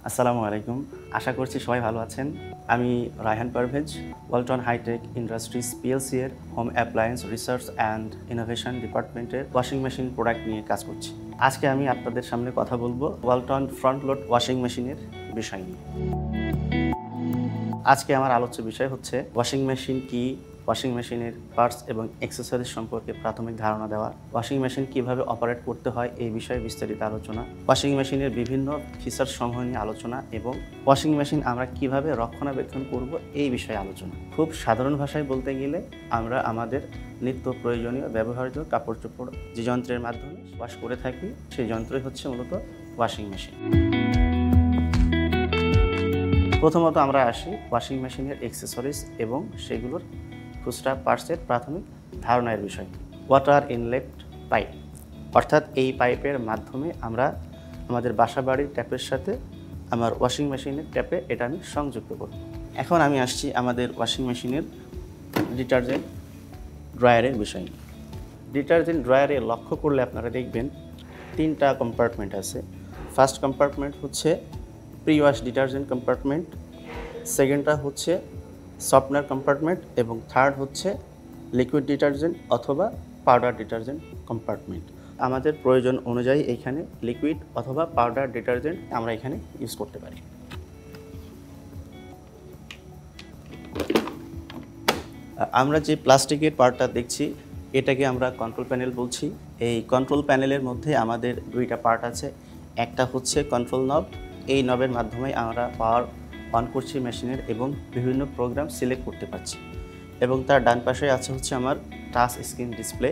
আসসালামু আলাইকুম। আশা করছি সবাই ভালো আছেন। আমি রায়হান পারভেজ, ওয়ালটন হাইটেক ইন্ডাস্ট্রিজ পিএলসি এর home appliance research and innovation ডিপার্টমেন্টের ওয়াশিং মেশিন প্রোডাক্ট নিয়ে কাজ করছি। আজকে আমি আপনাদের সামনে কথা বলবো ওয়ালটন ফ্রন্ট লোড ওয়াশিং মেশিনের বিষয় নিয়ে। আজকে আমার আলোচ্য বিষয় হচ্ছে ওয়াশিং মেশিন কি, ওয়াশিং মেশিনের পার্টস এবং অ্যাক্সেসরিজ সম্পর্কে প্রাথমিক ধারণা দেওয়া, ওয়াশিং মেশিন কিভাবে অপারেট করতে হয় এই বিষয়ে বিস্তারিত আলোচনা, ওয়াশিং মেশিনের বিভিন্ন ফিচার সমূহ নিয়ে আলোচনা এবং ওয়াশিং মেশিন আমরা কিভাবে রক্ষণাবেক্ষণ করব এই বিষয়ে আলোচনা। খুব সাধারণ ভাষায় বলতে গেলে আমরা আমাদের নিত্য প্রয়োজনীয় ব্যবহার্য কাপড় চোপড় যে যন্ত্রের মাধ্যমে ওয়াশ করে থাকি সেই যন্ত্রই হচ্ছে মূলত ওয়াশিং মেশিন। প্রথমত আমরা আসি ওয়াশিং মেশিনের অ্যাক্সেসরিজ এবং সেগুলোর খুচরা পার্টসের প্রাথমিক ধারণার বিষয়। ওয়াটার ইনলেট পাইপ, অর্থাৎ এই পাইপের মাধ্যমে আমরা আমাদের বাসাবাড়ির ট্যাপের সাথে আমার ওয়াশিং মেশিনের ট্যাপে এটা আমি সংযুক্ত করব। এখন আমি আসছি আমাদের ওয়াশিং মেশিনের ডিটারজেন্ট ড্রায়ারের বিষয় নিয়ে। ডিটারজেন্ট ড্রায়ারে লক্ষ্য করলে আপনারা দেখবেন তিনটা কম্পার্টমেন্ট আছে। ফার্স্ট কম্পার্টমেন্ট হচ্ছে প্রি ওয়াশ ডিটারজেন্ট কম্পার্টমেন্ট, সেকেন্ডটা হচ্ছে সফটনার কম্পার্টমেন্ট এবং থার্ড হচ্ছে লিকুইড ডিটারজেন্ট অথবা পাউডার ডিটারজেন্ট কম্পার্টমেন্ট। আমাদের প্রয়োজন অনুযায়ী এখানে লিকুইড অথবা পাউডার ডিটারজেন্ট আমরা এখানে ইউজ করতে পারি। আমরা যে প্লাস্টিকের পার্টটা দেখছি এটাকে আমরা কন্ট্রোল প্যানেল বলছি। এই কন্ট্রোল প্যানেলের মধ্যে আমাদের দুইটা পার্ট আছে। একটা হচ্ছে কন্ট্রোল নব, এই নবের মাধ্যমে আমরা পাওয়ার অন করছি মেশিনের এবং বিভিন্ন প্রোগ্রাম সিলেক্ট করতে পারছি। এবং তার ডান পাশে আছে হচ্ছে আমার টাচ স্ক্রিন ডিসপ্লে।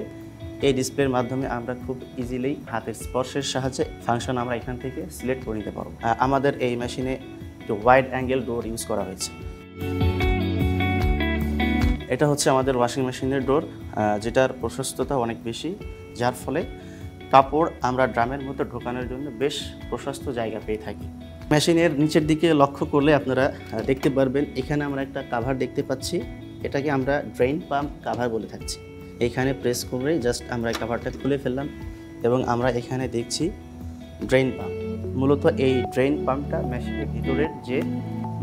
এই ডিসপ্লের মাধ্যমে আমরা খুব ইজিলি হাতের স্পর্শের সাহায্যে ফাংশন আমরা এখান থেকে সিলেক্ট করে নিতে পারবো। আমাদের এই মেশিনে একটু ওয়াইড অ্যাঙ্গেল ডোর ইউজ করা হয়েছে। এটা হচ্ছে আমাদের ওয়াশিং মেশিনের ডোর, যেটার প্রশস্ততা অনেক বেশি, যার ফলে কাপড় আমরা ড্রামের মধ্যে ঢোকানোর জন্য বেশ প্রশস্ত জায়গা পেয়ে থাকি। মেশিনের নিচের দিকে লক্ষ্য করলে আপনারা দেখতে পারবেন এখানে আমরা একটা কাভার দেখতে পাচ্ছি। এটাকে আমরা ড্রেন পাম্প কাভার বলে থাকছি। এখানে প্রেস করে জাস্ট আমরা কাভারটা খুলে ফেললাম এবং আমরা এখানে দেখছি ড্রেন পাম্প। মূলত এই ড্রেন পাম্পটা মেশিনের ভিতরের যে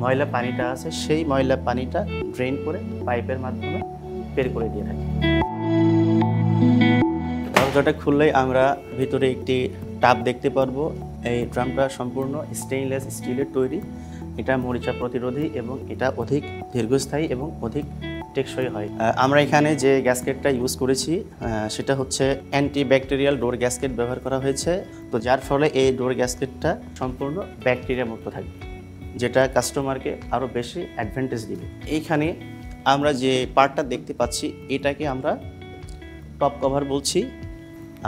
ময়লা পানিটা আছে সেই ময়লা পানিটা ড্রেন করে পাইপের মাধ্যমে বের করে দিয়ে থাকি। দরজাটা খুললেই আমরা ভিতরে একটি টাব দেখতে পারবো। এই ড্রামটা সম্পূর্ণ স্টেইনলেস স্টিলের তৈরি। এটা মরিচা প্রতিরোধী এবং এটা অধিক দীর্ঘস্থায়ী এবং অধিক টেকসই হয়। আমরা এখানে যে গ্যাসকেটটা ইউজ করেছি সেটা হচ্ছে অ্যান্টি ব্যাকটেরিয়াল ডোর গ্যাসকেট ব্যবহার করা হয়েছে। তো যার ফলে এই ডোর গ্যাসকেটটা সম্পূর্ণ ব্যাকটেরিয়া মুক্ত থাকবে, যেটা কাস্টমারকে আরও বেশি অ্যাডভান্টেজ দিবে। এইখানে আমরা যে পার্টটা দেখতে পাচ্ছি এটাকে আমরা টপ কভার বলছি।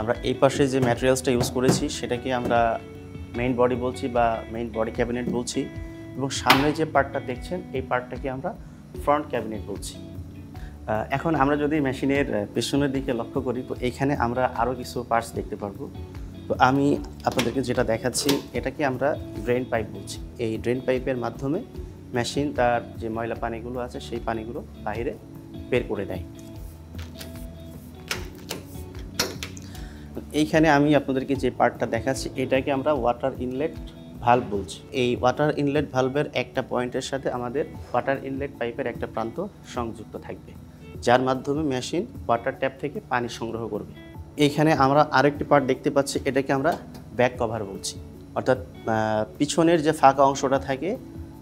আমরা এই পাশে যে ম্যাটেরিয়ালসটা ইউজ করেছি সেটাকে আমরা মেইন বডি বলছি বা মেইন বডি ক্যাবিনেট বলছি এবং সামনে যে পার্টটা দেখছেন এই পার্টটাকে আমরা ফ্রন্ট ক্যাবিনেট বলছি। এখন আমরা যদি মেশিনের পেছনের দিকে লক্ষ্য করি তো এইখানে আমরা আরও কিছু পার্টস দেখতে পারবো। তো আমি আপনাদেরকে যেটা দেখাচ্ছি এটাকে আমরা ড্রেন পাইপ বলছি। এই ড্রেন পাইপের মাধ্যমে মেশিন তার যে ময়লা পানিগুলো আছে সেই পানিগুলো বাইরে বের করে দেয়। এইখানে আমি আপনাদেরকে যে পার্টটা দেখাচ্ছি এটাকে আমরা ওয়াটার ইনলেট ভালভ বলছি। এই ওয়াটার ইনলেট ভালভের একটা পয়েন্টের সাথে আমাদের ওয়াটার ইনলেট পাইপের একটা প্রান্ত সংযুক্ত থাকবে, যার মাধ্যমে মেশিন ওয়াটার ট্যাপ থেকে পানি সংগ্রহ করবে। এইখানে আমরা আরেকটি পার্ট দেখতে পাচ্ছি, এটাকে আমরা ব্যাক কভার বলছি। অর্থাৎ পিছনের যে ফাঁকা অংশটা থাকে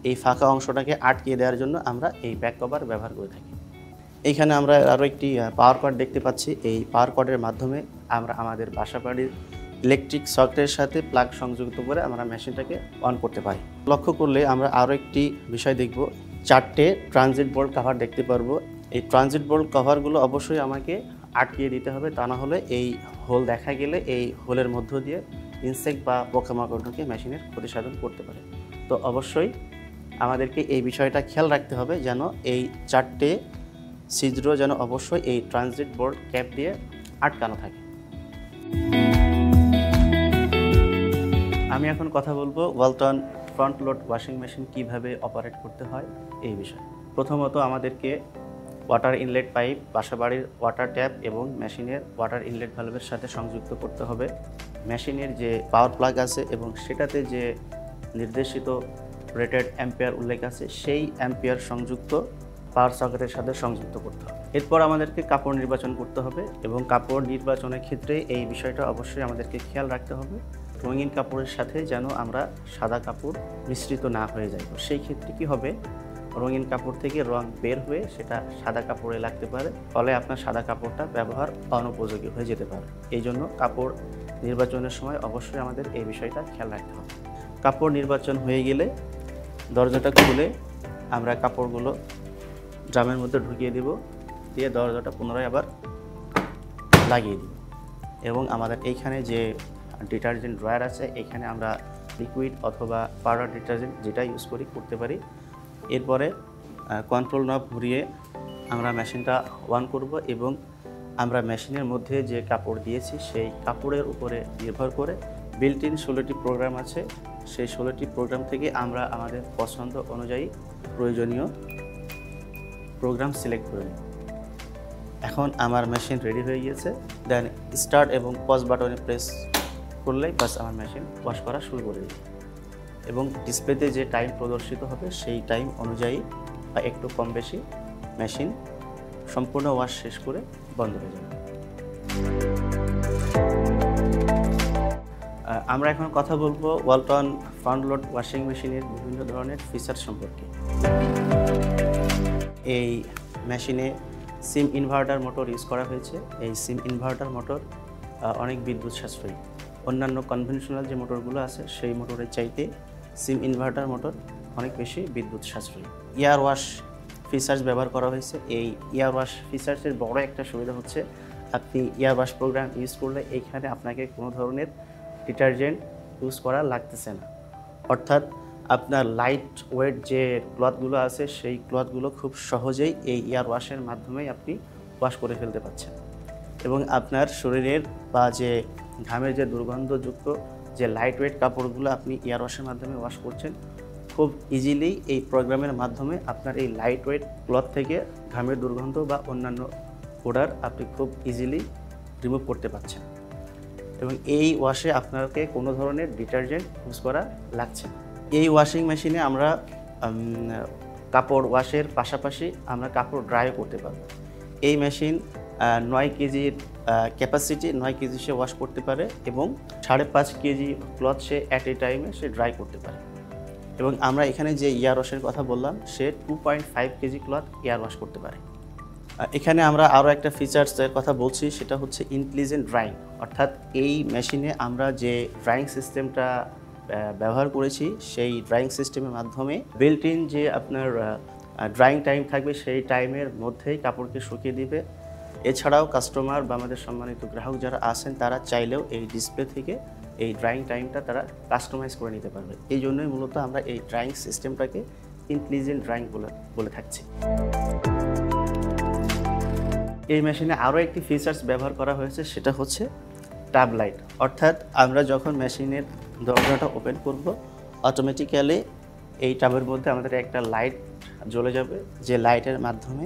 এই ফাঁকা অংশটাকে আটকিয়ে দেওয়ার জন্য আমরা এই ব্যাক কভার ব্যবহার করে থাকি। এইখানে আমরা আরও একটি পাওয়ার কর্ড দেখতে পাচ্ছি। এই পাওয়ার কর্ডের মাধ্যমে আমরা আমাদের বাসাবাড়ির ইলেকট্রিক সকেটের সাথে প্লাগ সংযুক্ত করে আমরা মেশিনটাকে অন করতে পারি। লক্ষ্য করলে আমরা আরও একটি বিষয় দেখব, 4টে ট্রানজিট বোল্ট কভার দেখতে পারবো। এই ট্রানজিট বোল্ট কভারগুলো অবশ্যই আমাকে আটকিয়ে দিতে হবে, তা না হলে এই হোল দেখা গেলে এই হোলের মধ্য দিয়ে ইনসেক্ট বা পোকামাকড় ঢুকে মেশিনের ক্ষতি সাধন করতে পারে। তো অবশ্যই আমাদেরকে এই বিষয়টা খেয়াল রাখতে হবে যেন এই 4টে ছিদ্র যেন অবশ্যই এই ট্রানজিট বোল্ট ক্যাপ দিয়ে আটকানো থাকে। আমি এখন কথা বলবো Walton front load washing machine কিভাবে অপারেট করতে হয় এই বিষয়ে। প্রথমত আমাদেরকে ওয়াটার ইনলেট পাইপ বাসাবাড়ির ওয়াটার ট্যাপ এবং মেশিনের ওয়াটার ইনলেট ভালভের সাথে সংযুক্ত করতে হবে। মেশিনের যে পাওয়ার প্লাগ আছে এবং সেটাতে যে নির্দেশিত রেটেড অ্যাম্পিয়ার উল্লেখ আছে, সেই অ্যাম্পিয়ার সংযুক্ত পাওয়ার সকেটের সাথে সংযুক্ত করতে হবে। এরপর আমাদেরকে কাপড় নির্বাচন করতে হবে এবং কাপড় নির্বাচনের ক্ষেত্রে এই বিষয়টা অবশ্যই আমাদেরকে খেয়াল রাখতে হবে, রঙিন কাপড়ের সাথে যেন আমরা সাদা কাপড় মিশ্রিত না হয়ে যায়। সেই ক্ষেত্রে কী হবে, রঙিন কাপড় থেকে রং বের হয়ে সেটা সাদা কাপড়ে লাগতে পারে, ফলে আপনার সাদা কাপড়টা ব্যবহার অনুপযোগী হয়ে যেতে পারে। এই জন্য কাপড় নির্বাচনের সময় অবশ্যই আমাদের এই বিষয়টা খেয়াল রাখতে হবে। কাপড় নির্বাচন হয়ে গেলে দরজাটা খুলে আমরা কাপড়গুলো ড্রামের মধ্যে ঢুকিয়ে দিব, দিয়ে দরজাটা পুনরায় আবার লাগিয়ে দিব এবং আমাদের এইখানে যে ডিটারজেন্ট ড্রয়ার আছে এখানে আমরা লিকুইড অথবা পাউডার ডিটারজেন্ট যেটা ইউজ করি করতে পারি। এরপরে কন্ট্রোল নব ঘুরিয়ে আমরা মেশিনটা অন করব এবং আমরা মেশিনের মধ্যে যে কাপড় দিয়েছি সেই কাপড়ের উপরে নির্ভর করে বিল্ট ইন 16টি প্রোগ্রাম আছে, সেই 16টি প্রোগ্রাম থেকে আমরা আমাদের পছন্দ অনুযায়ী প্রয়োজনীয় প্রোগ্রাম সিলেক্ট করে নিই। এখন আমার মেশিন রেডি হয়ে গিয়েছে, দেন স্টার্ট এবং পজ বাটনে প্রেস করলেই বাস আমার মেশিন ওয়াশ করা শুরু করে দিই এবং ডিসপ্লেতে যে টাইম প্রদর্শিত হবে সেই টাইম অনুযায়ী বা একটু কম বেশি মেশিন সম্পূর্ণ ওয়াশ শেষ করে বন্ধ হয়ে যাবে। আমরা এখন কথা বলবো ওয়ালটন ফ্রন্ট লোড ওয়াশিং মেশিনের বিভিন্ন ধরনের ফিচার সম্পর্কে। এই মেশিনে সিম ইনভার্টার মোটর ইউজ করা হয়েছে। এই সিম ইনভার্টার মোটর অনেক বিদ্যুৎ সাশ্রয়ী। অন্যান্য কনভেনশনাল যে মোটরগুলো আছে সেই মোটরের চাইতে সিম ইনভার্টার মোটর অনেক বেশি বিদ্যুৎ সাশ্রয়ী। এয়ার ওয়াশ ফিচার্স ব্যবহার করা হয়েছে। এই এয়ার ওয়াশ ফিচার্সের বড় একটা সুবিধা হচ্ছে আপনি এয়ার ওয়াশ প্রোগ্রাম ইউজ করলে এইখানে আপনাকে কোনো ধরনের ডিটারজেন্ট ইউজ করা লাগতেছে না, অর্থাৎ আপনার লাইট ওয়েট যে ক্লথগুলো আছে সেই ক্লথগুলো খুব সহজেই এই এয়ার ওয়াশের মাধ্যমেই আপনি ওয়াশ করে ফেলতে পারছেন এবং আপনার শরীরের বা যে ঘামের যে দুর্গন্ধযুক্ত যে লাইট ওয়েট কাপড়গুলো আপনি এয়ার ওয়াশের মাধ্যমে ওয়াশ করছেন, খুব ইজিলি এই প্রোগ্রামের মাধ্যমে আপনার এই লাইট ওয়েট ক্লথ থেকে ঘামের দুর্গন্ধ বা অন্যান্য ওডার আপনি খুব ইজিলি রিমুভ করতে পারছেন এবং এই ওয়াশে আপনাকে কোনো ধরনের ডিটারজেন্ট ইউজ করা লাগছে না। এই ওয়াশিং মেশিনে আমরা কাপড় ওয়াশের পাশাপাশি আমরা কাপড় ড্রাইও করতে পারবো। এই মেশিন 9 কেজির ক্যাপাসিটি, 9 কেজি সে ওয়াশ করতে পারে এবং 5.5 KG cloth say at a টাইমে সে ড্রাই করতে পারে এবং আমরা এখানে যে এয়ার ওয়াশের কথা বললাম সে 2.5 কেজি ক্লথ এয়ার ওয়াশ করতে পারে। এখানে আমরা আরও একটা ফিচার্সের কথা বলছি, সেটা হচ্ছে ইন্টেলিজেন্ট ড্রাইং। অর্থাৎ এই মেশিনে আমরা যে ড্রাইং সিস্টেমটা ব্যবহার করেছি সেই ড্রাইং সিস্টেমের মাধ্যমে বিল্ট ইন যে আপনার ড্রাইং টাইম থাকবে সেই টাইমের মধ্যেই কাপড়কে শুকিয়ে দিবে। এছাড়াও কাস্টমার বা আমাদের সম্মানিত গ্রাহক যারা আছেন তারা চাইলেও এই ডিসপ্লে থেকে এই ড্রাইং টাইমটা তারা কাস্টমাইজ করে নিতে পারবে। এই জন্যই মূলত আমরা এই ড্রাইং সিস্টেমটাকে ইন্টেলিজেন্ট ড্রাইং বলে থাকছি। এই মেশিনে আরও একটি ফিচার্স ব্যবহার করা হয়েছে, সেটা হচ্ছে টাব লাইট। অর্থাৎ আমরা যখন মেশিনের দরজাটা ওপেন করব অটোমেটিক্যালি এই টাবের মধ্যে আমাদের একটা লাইট জ্বলে যাবে, যে লাইটের মাধ্যমে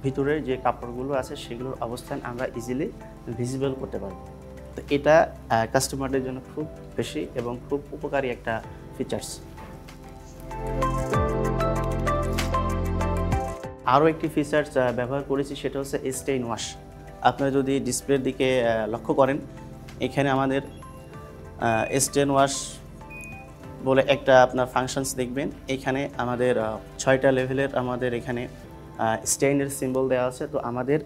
ভিতরের যে কাপড়গুলো আছে সেগুলোর অবস্থান আমরা ইজিলি ভিজিবল করতে পারব। তো এটা কাস্টমারদের জন্য খুব বেশি এবং খুব উপকারী একটা ফিচার্স। আরও একটি ফিচার্স ব্যবহার করেছি, সেটা হচ্ছে স্টেইন ওয়াশ। আপনারা যদি ডিসপ্লের দিকে লক্ষ্য করেন, এখানে আমাদের স্টেইন ওয়াশ বলে একটা আপনার ফাংশনস দেখবেন। এখানে আমাদের 6টা লেভেলের আমাদের এখানে স্টেইনের সিম্বল দেওয়া আছে। তো আমাদের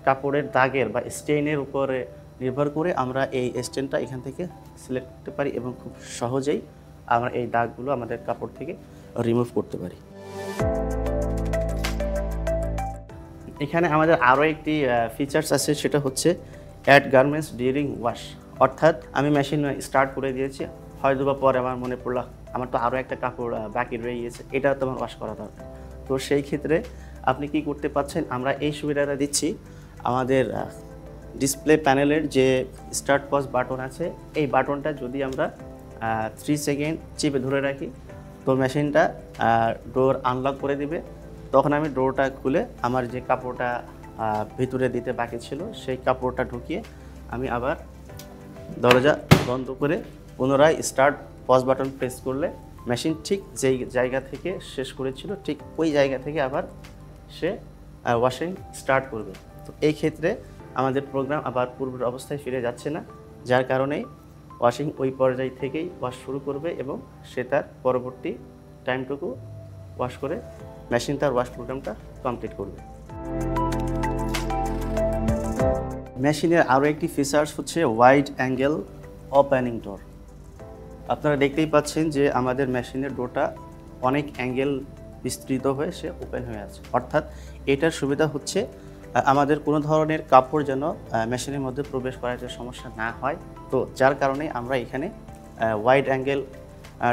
কাপড়ের দাগের বা স্টেইনের উপরে নির্ভর করে আমরা এই স্টেইনটা এখান থেকে সিলেক্ট করতে পারি এবং খুব সহজেই আমরা এই দাগগুলো আমাদের কাপড় থেকে রিমুভ করতে পারি। এখানে আমাদের আরও একটি ফিচার্স আছে, সেটা হচ্ছে অ্যাড গার্মেন্টস ডিউরিং ওয়াশ। অর্থাৎ আমি মেশিন স্টার্ট করে দিয়েছি, হয়তো বা পরে আমার মনে পড়লো আমার তো আরও একটা কাপড় বাকি রয়ে গিয়েছে, এটা তো আমার ওয়াশ করা দরকার। তো সেই ক্ষেত্রে আপনি কি করতে পারছেন, আমরা এই সুবিধাটা দিচ্ছি। আমাদের ডিসপ্লে প্যানেলের যে স্টার্ট পজ বাটন আছে, এই বাটনটা যদি আমরা 3 সেকেন্ড চিপে ধরে রাখি তো মেশিনটা ডোর আনলক করে দিবে। তখন আমি ডোরটা খুলে আমার যে কাপড়টা ভিতরে দিতে বাকি ছিল সেই কাপড়টা ঢুকিয়ে আমি আবার দরজা বন্ধ করে পুনরায় স্টার্ট পজ বাটন প্রেস করলে মেশিন ঠিক যেই জায়গা থেকে শেষ করেছিল ঠিক ওই জায়গা থেকে আবার সে ওয়াশিং স্টার্ট করবে। তো এই ক্ষেত্রে আমাদের প্রোগ্রাম আবার পূর্বের অবস্থায় ফিরে যাচ্ছে না, যার কারণে ওয়াশিং ওই পর্যায় থেকেই ওয়াশ শুরু করবে এবং সে তার পরবর্তী টাইমটুকু ওয়াশ করে মেশিন তার ওয়াশ প্রোগ্রামটা কমপ্লিট করবে। মেশিনের আরও একটি ফিচার্স হচ্ছে ওয়াইড অ্যাঙ্গেল ওপেনিং ডোর। আপনারা দেখতেই পাচ্ছেন যে আমাদের মেশিনের ডোরটা অনেক অ্যাঙ্গেল বিস্তৃত হয়ে সে ওপেন হয়ে আছে। অর্থাৎ এটার সুবিধা হচ্ছে আমাদের কোনো ধরনের কাপড় যেন মেশিনের মধ্যে প্রবেশ করার যে সমস্যা না হয়। তো যার কারণে আমরা এখানে ওয়াইড অ্যাঙ্গেল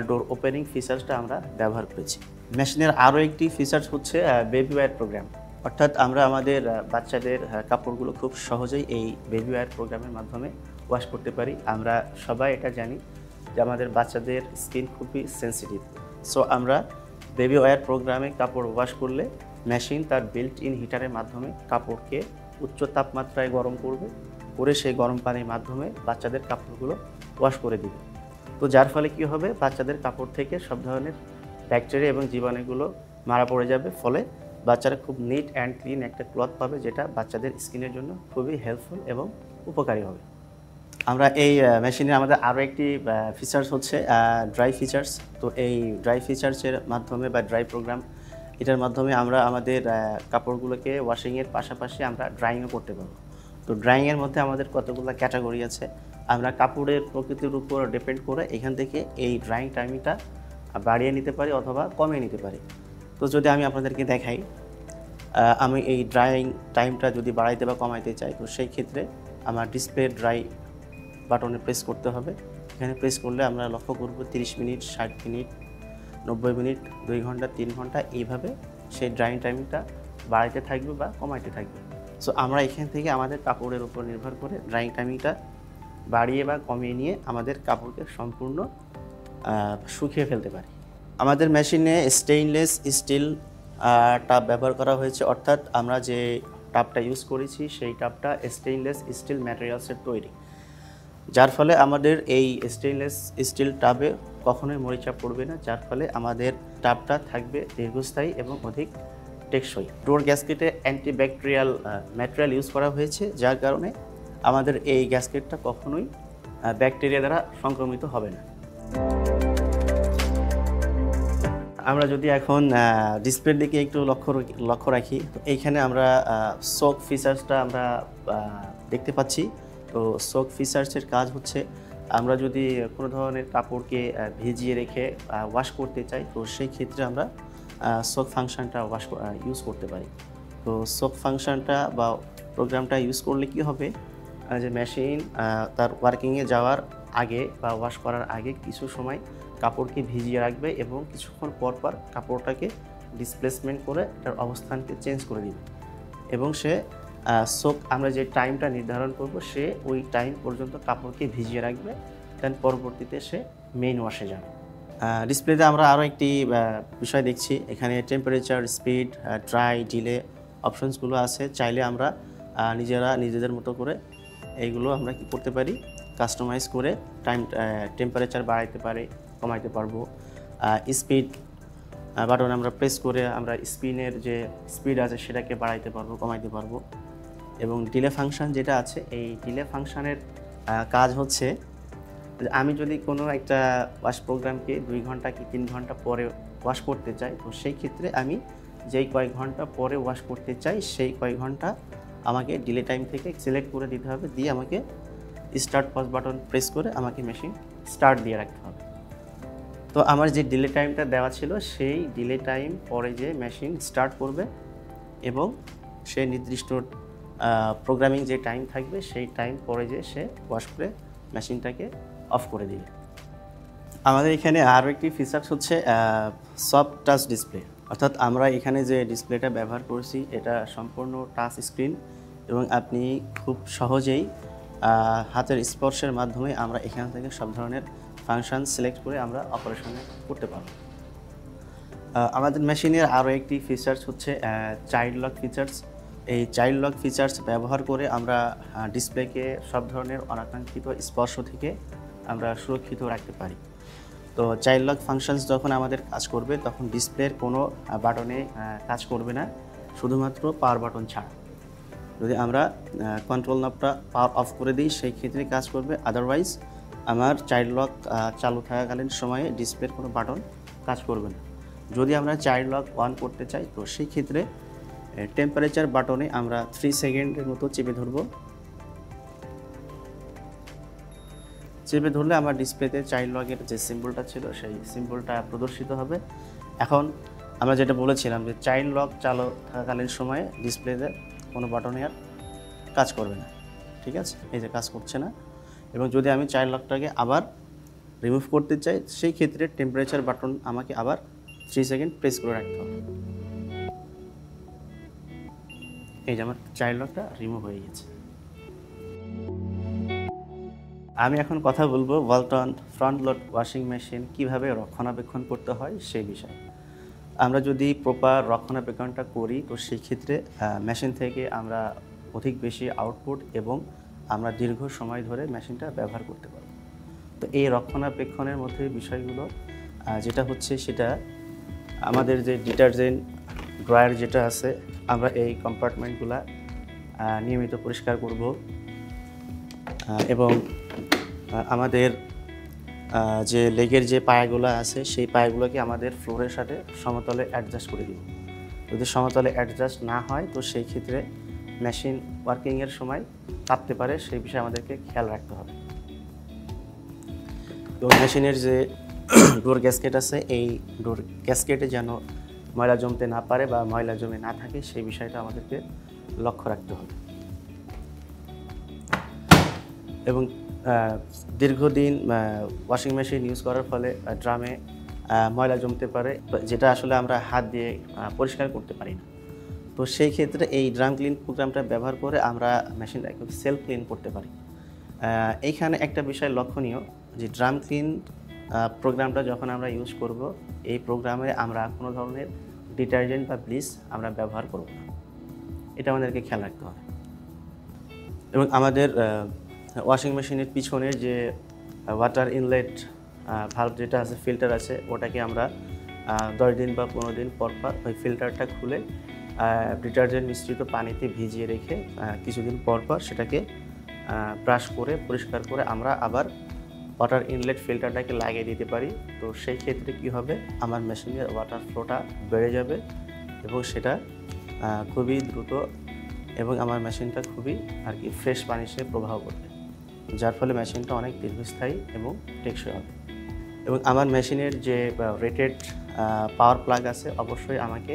ডোর ওপেনিং ফিচার্সটা আমরা ব্যবহার করেছি। মেশিনের আরও একটি ফিচার্স হচ্ছে বেবি ওয়্যার প্রোগ্রাম। অর্থাৎ আমরা আমাদের বাচ্চাদের কাপড়গুলো খুব সহজেই এই বেবি ওয়্যার প্রোগ্রামের মাধ্যমে ওয়াশ করতে পারি। আমরা সবাই এটা জানি যে আমাদের বাচ্চাদের স্কিন খুবই সেন্সিটিভ। সো আমরা বেবি ওয়্যার প্রোগ্রামে কাপড় ওয়াশ করলে মেশিন তার বিল্ট ইন হিটারের মাধ্যমে কাপড়কে উচ্চ তাপমাত্রায় গরম করবে, করে সেই গরম পানির মাধ্যমে বাচ্চাদের কাপড়গুলো ওয়াশ করে দিবে। তো যার ফলে কী হবে, বাচ্চাদের কাপড় থেকে সব ধরনের ব্যাকটেরিয়া এবং জীবাণুগুলো মারা পড়ে যাবে। ফলে বাচ্চারা খুব নিট অ্যান্ড ক্লিন একটা ক্লথ পাবে, যেটা বাচ্চাদের স্কিনের জন্য খুবই হেল্পফুল এবং উপকারী হবে। আমরা এই মেশিনে আমাদের আরও একটি ফিচার্স হচ্ছে ড্রাই ফিচার্স। তো এই ড্রাই ফিচার্সের মাধ্যমে বা ড্রাই প্রোগ্রাম, এটার মাধ্যমে আমরা আমাদের কাপড়গুলোকে ওয়াশিংয়ের পাশাপাশি আমরা ড্রাইংও করতে পারবো। তো ড্রাইংয়ের মধ্যে আমাদের কতগুলো ক্যাটাগরি আছে, আমরা কাপড়ের প্রকৃতির উপর ডিপেন্ড করে এখান থেকে এই ড্রাইং টাইমটা বাড়িয়ে নিতে পারি অথবা কমিয়ে নিতে পারি। তো যদি আমি আপনাদেরকে দেখাই, আমি এই ড্রাইং টাইমটা যদি বাড়াইতে বা কমাইতে চাই, তো সেই ক্ষেত্রে আমার ডিসপ্লে ড্রাই বাটনে প্রেস করতে হবে। এখানে প্রেস করলে আমরা লক্ষ্য করব 30 মিনিট, 60 মিনিট, 90 মিনিট, 2 ঘন্টা, 3 ঘন্টা, এইভাবে সেই ড্রাইং টাইমটা বাড়াইতে থাকবে বা কমাইতে থাকবে। সো আমরা এখান থেকে আমাদের কাপড়ের উপর নির্ভর করে ড্রাইং টাইমিংটা বাড়িয়ে বা কমিয়ে নিয়ে আমাদের কাপড়কে সম্পূর্ণ শুকিয়ে ফেলতে পারি। আমাদের মেশিনে স্টেইনলেস স্টিল টাব ব্যবহার করা হয়েছে। অর্থাৎ আমরা যে টাবটা ইউজ করেছি সেই টাবটা স্টেইনলেস স্টিল ম্যাটেরিয়ালসের তৈরি, যার ফলে আমাদের এই স্টেইনলেস স্টিল টাবে কখনোই মরিচা পড়বে না, যার ফলে আমাদের টাবটা থাকবে দীর্ঘস্থায়ী এবং অধিক টেকসই। ডোর গ্যাসকেটে অ্যান্টিব্যাকটেরিয়াল ম্যাটেরিয়াল ইউজ করা হয়েছে, যার কারণে আমাদের এই গ্যাসকেটটা কখনোই ব্যাকটেরিয়া দ্বারা সংক্রমিত হবে না। আমরা যদি এখন ডিসপ্লের দিকে একটু লক্ষ্য রাখি, তো এইখানে আমরা সোক ফিচার্সটা আমরা দেখতে পাচ্ছি। তো সোক ফিচার্সের কাজ হচ্ছে, আমরা যদি কোনো ধরনের কাপড়কে ভিজিয়ে রেখে ওয়াশ করতে চাই, তো সেই ক্ষেত্রে আমরা সোক ফাংশনটা ইউজ করতে পারি। তো সোক ফাংশনটা বা প্রোগ্রামটা ইউজ করলে কি হবে, যে মেশিন তার ওয়ার্কিংয়ে যাওয়ার আগে বা ওয়াশ করার আগে কিছু সময় কাপড়কে ভিজিয়ে রাখবে এবং কিছুক্ষণ পর পর কাপড়টাকে ডিসপ্লেসমেন্ট করে তার অবস্থানকে চেঞ্জ করে দিবে এবং সে সোক আমরা যে টাইমটা নির্ধারণ করব সে ওই টাইম পর্যন্ত কাপড়কে ভিজিয়ে রাখবে, দেন পরবর্তীতে সে মেইন ওয়াশে যাবে। ডিসপ্লেতে আমরা আরও একটি বিষয় দেখছি, এখানে টেম্পারেচার, স্পিড, ড্রাই, ডিলে অপশনসগুলো আছে। চাইলে আমরা নিজেদের মতো করে এইগুলো আমরা কি করতে পারি, কাস্টমাইজ করে টেম্পারেচার বাড়াইতে পারি, কমাইতে পারবো। স্পিড বাটন আমরা প্রেস করে আমরা স্পিনের যে স্পিড আছে সেটাকে বাড়াইতে পারবো, কমাইতে পারবো। এবং ডিলে ফাংশন যেটা আছে, এই ডিলে ফাংশনের কাজ হচ্ছে, আমি যদি কোনো একটা ওয়াশ প্রোগ্রামকে 2 ঘন্টা কি 3 ঘন্টা পরে ওয়াশ করতে চাই, তো সেই ক্ষেত্রে আমি যেই কয়েক ঘন্টা পরে ওয়াশ করতে চাই সেই কয়েক ঘন্টা আমাকে ডিলে টাইম থেকে সিলেক্ট করে দিতে হবে, দিয়ে আমাকে স্টার্ট পজ বাটন প্রেস করে আমাকে মেশিন স্টার্ট দিয়ে রাখতে হবে। তো আমার যে ডিলে টাইমটা দেওয়া ছিল সেই ডিলে টাইম পরে যে মেশিন স্টার্ট করবে এবং সে নির্দিষ্ট প্রোগ্রামিং যে টাইম থাকবে সেই টাইম পরে যে সে ওয়াশ করে মেশিনটাকে অফ করে দিবে। আমাদের এখানে আরও একটি ফিচার্স হচ্ছে সফট টাচ ডিসপ্লে। অর্থাৎ আমরা এখানে যে ডিসপ্লেটা ব্যবহার করছি এটা সম্পূর্ণ টাচ স্ক্রিন এবং আপনি খুব সহজেই হাতের স্পর্শের মাধ্যমে আমরা এখান থেকে সব ধরনের ফাংশন সিলেক্ট করে আমরা অপারেশন করতে পারব। আমাদের মেশিনের আরও একটি ফিচার্স হচ্ছে চাইল্ড লক ফিচার্স। এই চাইল্ড লক ফিচার্স ব্যবহার করে আমরা ডিসপ্লেকে সব ধরনের অনাকাঙ্ক্ষিত স্পর্শ থেকে আমরা সুরক্ষিত রাখতে পারি। তো চাইল্ড লক ফাংশনস যখন আমাদের কাজ করবে তখন ডিসপ্লের কোনো বাটনে কাজ করবে না, শুধুমাত্র পাওয়ার বাটন ছাড়া। যদি আমরা কন্ট্রোল নবটা পাওয়ার অফ করে দিই সেই ক্ষেত্রে কাজ করবে, আদারওয়াইজ আমার চাইল্ড লক চালু থাকাকালীন সময়ে ডিসপ্লের কোনো বাটন কাজ করবে না। যদি আমরা চাইল্ড লক অন করতে চাই তো সেই ক্ষেত্রে টেম্পারেচার বাটনে আমরা 3 সেকেন্ডের মতো চেপে ধরব। চেপে ধরলে আমার ডিসপ্লেতে চাইল্ড লকের যে সিম্বলটা ছিল সেই সিম্বলটা প্রদর্শিত হবে। এখন আমরা যেটা বলেছিলাম যে চাইল্ড লক চালু থাকাকালীন সময়ে ডিসপ্লেতে কোনো বাটনে আর কাজ করবে না, ঠিক আছে, এই যে কাজ করছে না। এবং যদি আমি চাইল্ড লকটাকে আবার রিমুভ করতে চাই সেই ক্ষেত্রে টেম্পারেচার বাটন আমাকে আবার 3 সেকেন্ড প্রেস করে রাখতে হবে। এই যে আমার চাইল্ড লকটা রিমুভ হয়ে গেছে। আমি এখন কথা বলবো Walton front load washing machine কীভাবে রক্ষণাবেক্ষণ করতে হয় সেই বিষয়ে। আমরা যদি প্রপার রক্ষণাবেক্ষণটা করি তো সেই ক্ষেত্রে মেশিন থেকে আমরা অধিক বেশি আউটপুট এবং আমরা দীর্ঘ সময় ধরে মেশিনটা ব্যবহার করতে পারব। তো এই রক্ষণাবেক্ষণের মধ্যে বিষয়গুলো যেটা হচ্ছে সেটা আমাদের যে ডিটারজেন্ট ড্রায়ার যেটা আছে আমরা এই কম্পার্টমেন্টগুলো নিয়মিত পরিষ্কার করব এবং আমাদের যে লেগের যে পায়াগুলো আছে সেই পায়াগুলোকে আমাদের ফ্লোরের সাথে সমতলে অ্যাডজাস্ট করে দিব। যদি সমতলে অ্যাডজাস্ট না হয় তো সেই ক্ষেত্রে মেশিন ওয়ার্কিংয়ের সময় কাঁপতে পারে, সেই বিষয়ে আমাদেরকে খেয়াল রাখতে হবে। তো মেশিনের যে ডোর গ্যাসকেট আছে এই ডোর গ্যাসকেটে যেন ময়লা জমতে না পারে বা ময়লা জমে না থাকে সেই বিষয়টা আমাদেরকে লক্ষ্য রাখতে হবে। এবং দীর্ঘদিন ওয়াশিং মেশিন ইউজ করার ফলে ড্রামে ময়লা জমতে পারে, যেটা আসলে আমরা হাত দিয়ে পরিষ্কার করতে পারি না। তো সেই ক্ষেত্রে এই ড্রাম ক্লিন প্রোগ্রামটা ব্যবহার করে আমরা মেশিনটা একদম সেলফ ক্লিন করতে পারি। এইখানে একটা বিষয় লক্ষণীয় যে ড্রাম ক্লিন প্রোগ্রামটা যখন আমরা ইউজ করব এই প্রোগ্রামে আমরা কোনো ধরনের ডিটারজেন্ট বা ব্লিচ আমরা ব্যবহার করব না, এটা আমাদেরকে খেয়াল রাখতে হবে। এবং আমাদের ওয়াশিং মেশিনের পিছনের যে ওয়াটার ইনলেট ভালভ যেটা আছে, ফিল্টার আছে, ওটাকে আমরা 10 দিন বা 15 দিন পর পর ওই ফিল্টারটা খুলে ডিটারজেন্ট মিশ্রিত পানিতে ভিজিয়ে রেখে কিছুদিন পর পর সেটাকে ব্রাশ করে পরিষ্কার করে আমরা আবার ওয়াটার ইনলেট ফিল্টারটাকে লাগিয়ে দিতে পারি। তো সেই ক্ষেত্রে কি হবে, আমার মেশিনের ওয়াটার ফ্লোটা বেড়ে যাবে এবং সেটা খুবই দ্রুত এবং আমার মেশিনটা খুবই আর কি ফ্রেশ পানি সে প্রবাহ করবে, যার ফলে মেশিনটা অনেক দীর্ঘস্থায়ী এবং টেকসই হবে। এবং আমার মেশিনের যে রেটেড পাওয়ার প্লাগ আছে অবশ্যই আমাকে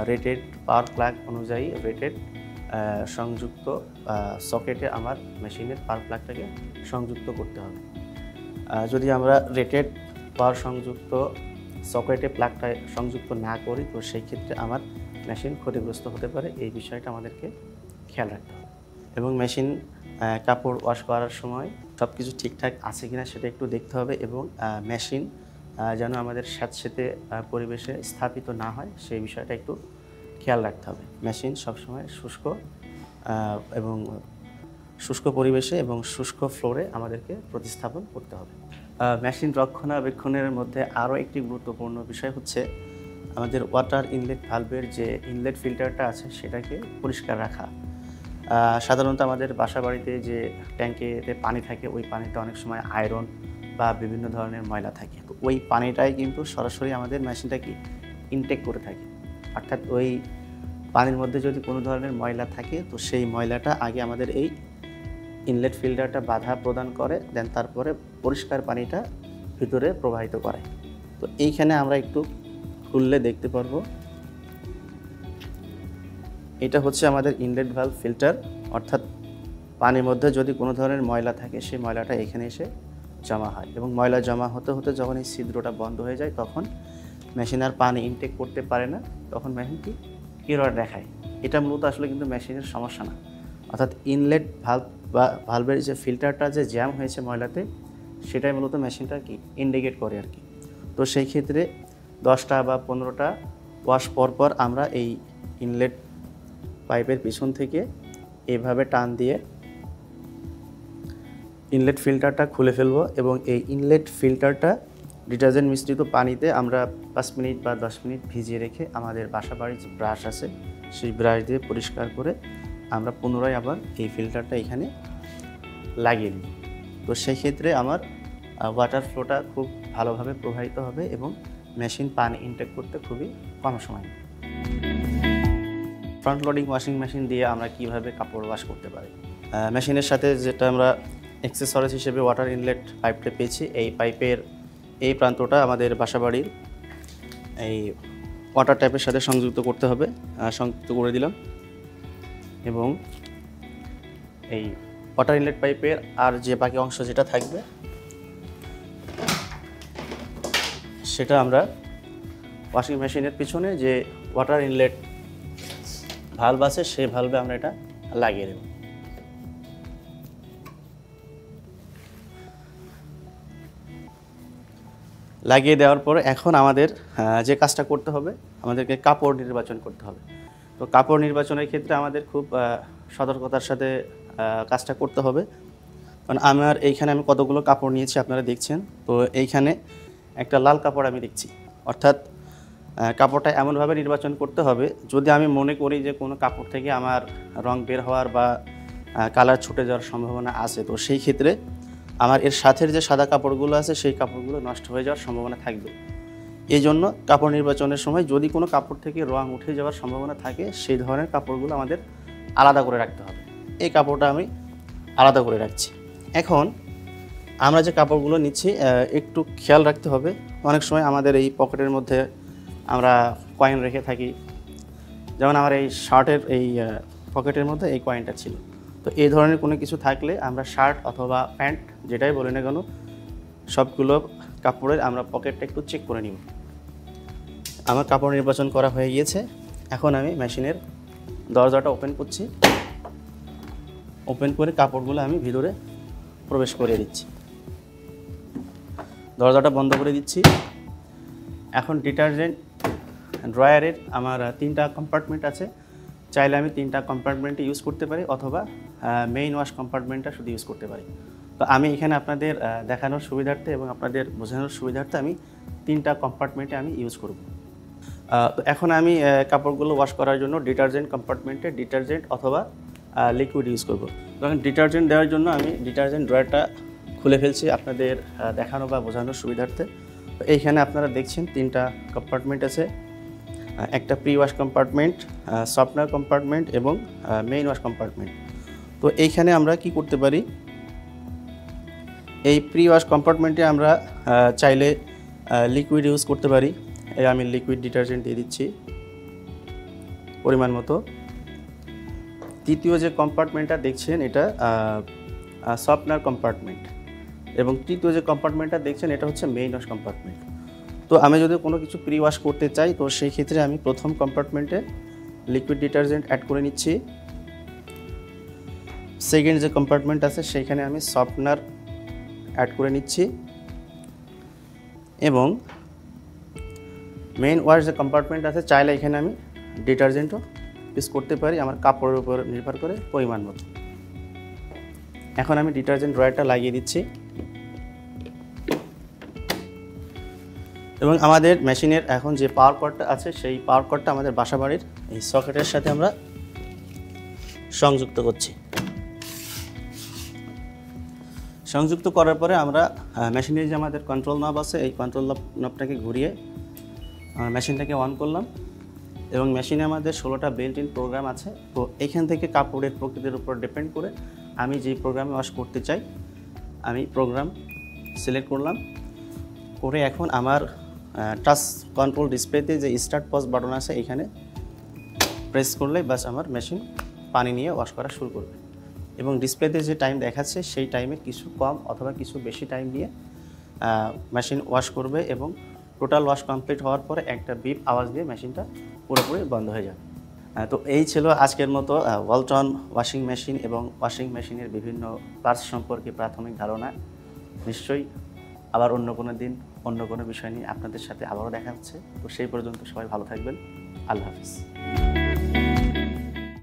রেটেড পাওয়ার প্লাগ অনুযায়ী রেটেড সংযুক্ত সকেটে আমার মেশিনের পাওয়ার প্লাগটাকে সংযুক্ত করতে হবে। যদি আমরা রেটেড পাওয়ার সংযুক্ত সকেটে প্লাগটা সংযুক্ত না করি তো সেই ক্ষেত্রে আমার মেশিন ক্ষতিগ্রস্ত হতে পারে, এই বিষয়টা আমাদেরকে খেয়াল রাখতে হবে। এবং মেশিন কাপড় ওয়াশ করার সময় সব কিছু ঠিকঠাক আছে কিনা সেটা একটু দেখতে হবে এবং মেশিন যেন আমাদের স্যাঁতসেঁতে পরিবেশে স্থাপিত না হয় সেই বিষয়টা একটু খেয়াল রাখতে হবে। মেশিন সবসময় এবং শুষ্ক পরিবেশে এবং শুষ্ক ফ্লোরে আমাদেরকে প্রতিস্থাপন করতে হবে। মেশিন রক্ষণাবেক্ষণের মধ্যে আরও একটি গুরুত্বপূর্ণ বিষয় হচ্ছে আমাদের ওয়াটার ইনলেট ভালভের যে ইনলেট ফিল্টারটা আছে সেটাকে পরিষ্কার রাখা। সাধারণত আমাদের বাসা বাড়িতে যে ট্যাঙ্কেতে পানি থাকে ওই পানিতে অনেক সময় আয়রন বা বিভিন্ন ধরনের ময়লা থাকে, তো ওই পানিটাই কিন্তু সরাসরি আমাদের মেশিনটাকে ইনটেক করে থাকে। অর্থাৎ ওই পানির মধ্যে যদি কোনো ধরনের ময়লা থাকে তো সেই ময়লাটা আগে আমাদের এই ইনলেট ফিল্টারটা বাধা প্রদান করে, দেন তারপরে পরিষ্কার পানিটা ভিতরে প্রবাহিত করে। তো এইখানে আমরা একটু খুললে দেখতে পারবো এটা হচ্ছে আমাদের ইনলেট ভালভ ফিল্টার, অর্থাৎ পানির মধ্যে যদি কোনো ধরনের ময়লা থাকে সেই ময়লাটা এখানে এসে জমা হয় এবং ময়লা জমা হতে হতে যখন এই ছিদ্রটা বন্ধ হয়ে যায় তখন মেশিন আর পানি ইনটেক করতে পারে না, তখন মেশিনটি এরর দেখায়। এটা মূলত আসলে কিন্তু মেশিনের সমস্যা না, অর্থাৎ ইনলেট ভালভ বা ভালভের যে ফিল্টারটা যে জ্যাম হয়েছে ময়লাতে সেটাই মূলত মেশিনটা কি ইন্ডিকেট করে আর কি। তো সেই ক্ষেত্রে 10টা বা 15টা ওয়াশ পর আমরা এই ইনলেট পাইপের পিছন থেকে এইভাবে টান দিয়ে ইনলেট ফিল্টারটা খুলে ফেলবো এবং এই ইনলেট ফিল্টারটা ডিটারজেন্ট মিশ্রিত পানিতে আমরা 5 মিনিট বা 10 মিনিট ভিজিয়ে রেখে আমাদের বাসাবাড়ির যে ব্রাশ আছে সেই ব্রাশ দিয়ে পরিষ্কার করে আমরা পুনরায় আবার এই ফিল্টারটা এখানে লাগিয়ে দিই। তো সেই ক্ষেত্রে আমার ওয়াটার ফ্লোটা খুব ভালোভাবে প্রবাহিত হবে এবং মেশিন পানি ইনটেক করতে খুবই কম সময়। ফ্রন্ট লোডিং ওয়াশিং মেশিন দিয়ে আমরা কিভাবে কাপড় ওয়াশ করতে পারি? মেশিনের সাথে যেটা আমরা অ্যাক্সেসরিজ হিসেবে ওয়াটার ইনলেট পাইপটা পেয়েছি, এই পাইপের এই প্রান্তটা আমাদের বাসাবাড়ির এই ওয়াটার ট্যাপের সাথে সংযুক্ত করতে হবে। সংযুক্ত করে দিলাম এবং এই ওয়াটার ইনলেট পাইপের আর যে বাকি অংশ যেটা থাকবে সেটা আমরা ওয়াশিং মেশিনের পিছনে যে ওয়াটার ইনলেট ভালভ আছে সেই ভালভে আমরা এটা লাগিয়ে দেব। লাগিয়ে দেওয়ার পরে এখন আমাদের যে কাজটা করতে হবে, আমাদেরকে কাপড় নির্বাচন করতে হবে। তো কাপড় নির্বাচনের ক্ষেত্রে আমাদের খুব সতর্কতার সাথে কাজটা করতে হবে, কারণ আমার এইখানে আমি কতগুলো কাপড় নিয়েছি আপনারা দেখছেন। তো এইখানে একটা লাল কাপড় আমি দেখছি, অর্থাৎ কাপড়টা এমনভাবে নির্বাচন করতে হবে যদি আমি মনে করি যে কোনো কাপড় থেকে আমার রং বের হওয়ার বা কালার ছুটে যাওয়ার সম্ভাবনা আছে, তো সেই ক্ষেত্রে আমার এর সাথের যে সাদা কাপড়গুলো আছে সেই কাপড়গুলো নষ্ট হয়ে যাওয়ার সম্ভাবনা থাকবে। এই জন্য কাপড় নির্বাচনের সময় যদি কোনো কাপড় থেকে রং উঠে যাওয়ার সম্ভাবনা থাকে সেই ধরনের কাপড়গুলো আমাদের আলাদা করে রাখতে হবে। এই কাপড়টা আমি আলাদা করে রাখছি। এখন আমরা যে কাপড়গুলো নিচ্ছি একটু খেয়াল রাখতে হবে। অনেক সময় আমাদের এই পকেটের মধ্যে আমরা কয়েন রেখে থাকি, যেমন আমার এই শার্টের এই পকেটের মধ্যে এই কয়েনটা ছিল। তো এই ধরনের কোনো কিছু থাকলে আমরা শার্ট অথবা প্যান্ট যেটাই বলি না কেন সবগুলো কাপড়ের আমরা পকেটটা একটু চেক করে নিব। আমার কাপড় নির্বাচন করা হয়ে গিয়েছে। এখন আমি মেশিনের দরজাটা ওপেন করছি। ওপেন করে কাপড়গুলো আমি ভিতরে প্রবেশ করে দিচ্ছি। দরজাটা বন্ধ করে দিচ্ছি। এখন ডিটারজেন্ট ড্রয়ারের আমার 3টা কম্পার্টমেন্ট আছে, চাইলে আমি 3টা কম্পার্টমেন্টে ইউজ করতে পারি অথবা মেইন ওয়াশ কম্পার্টমেন্টটা শুধু ইউজ করতে পারি। তো আমি এখানে আপনাদের দেখানোর সুবিধার্থে এবং আপনাদের বোঝানোর সুবিধার্থে আমি 3টা কম্পার্টমেন্টে আমি ইউজ করব। তো এখন আমি কাপড়গুলো ওয়াশ করার জন্য ডিটারজেন্ট কম্পার্টমেন্টে ডিটারজেন্ট অথবা লিকুইড ইউজ করব। তখন ডিটারজেন্ট দেওয়ার জন্য আমি ডিটারজেন্ট ড্রয়ারটা খুলে ফেলছি আপনাদের দেখানো বা বোঝানোর সুবিধার্থে। তো এইখানে আপনারা দেখছেন 3টা কম্পার্টমেন্ট আছে, একটা pre wash compartment, softener compartment এবং মেইন ওয়াশ কম্পার্টমেন্ট। তো এইখানে আমরা কি করতে পারি, এই প্রি ওয়াশ কম্পার্টমেন্টে আমরা চাইলে লিকুইড ইউজ করতে পারি। এই আমি লিকুইড ডিটারজেন্ট দিয়ে দিচ্ছি পরিমাণ মতো। তৃতীয় যে কম্পার্টমেন্টটা দেখছেন এটা সফটনার কম্পার্টমেন্ট এবং তৃতীয় যে কম্পার্টমেন্টটা দেখছেন এটা হচ্ছে মেইন ওয়াশ কম্পার্টমেন্ট। তো আমি যদি কোনো কিছু প্রি ওয়াশ করতে চাই তো সেই ক্ষেত্রে আমি প্রথম কম্পার্টমেন্টে লিকুইড ডিটারজেন্ট অ্যাড করে নিচ্ছি। সেকেন্ড যে কম্পার্টমেন্ট আছে সেইখানে আমি সফটনার অ্যাড করে নিচ্ছি এবং মেইন ওয়াশ যে কম্পার্টমেন্ট আছে চাইলে এখানে আমি ডিটারজেন্টও ইউজ করতে পারি আমার কাপড়ের উপর নির্ভর করে পরিমাণ মতো। এখন আমি ডিটারজেন্ট ড্রয়ারটা লাগিয়ে দিচ্ছি এবং আমাদের মেশিনের এখন যে পাওয়ার কর্ডটা আছে সেই পাওয়ার কর্ডটা আমাদের বাসাবাড়ির এই সকেটের সাথে আমরা সংযুক্ত করছি। সংযুক্ত করার পরে আমরা মেশিনের যে আমাদের কন্ট্রোল নব আছে এই কন্ট্রোল নবটাকে ঘুরিয়ে মেশিনটাকে অন করলাম এবং মেশিনে আমাদের 16টা বিল্ট ইন প্রোগ্রাম আছে। তো এখান থেকে কাপড়ের প্রকৃতির উপর ডিপেন্ড করে আমি যেই প্রোগ্রামে ওয়াশ করতে চাই আমি প্রোগ্রাম সিলেক্ট করলাম, করে এখন আমার টাচ কন্ট্রোল ডিসপ্লেতে যে স্টার্ট পজ বাটন আছে এখানে প্রেস করলে বাস আমার মেশিন পানি নিয়ে ওয়াশ করা শুরু করবে এবং ডিসপ্লেতে যে টাইম দেখাচ্ছে সেই টাইমে কিছু কম অথবা কিছু বেশি টাইম নিয়ে মেশিন ওয়াশ করবে এবং টোটাল ওয়াশ কমপ্লিট হওয়ার পরে একটা বিপ আওয়াজ দিয়ে মেশিনটা পুরোপুরি বন্ধ হয়ে যাবে। তো এই ছিল আজকের মতো ওয়ালটন ওয়াশিং মেশিন এবং ওয়াশিং মেশিনের বিভিন্ন পার্টস সম্পর্কে প্রাথমিক ধারণা। নিশ্চয়ই আবার অন্য কোনো দিন অন্য কোনো বিষয় নিয়ে আপনাদের সাথে আবারও দেখা হচ্ছে। তো সেই পর্যন্ত সবাই ভালো থাকবেন। আল্লাহ হাফিজ।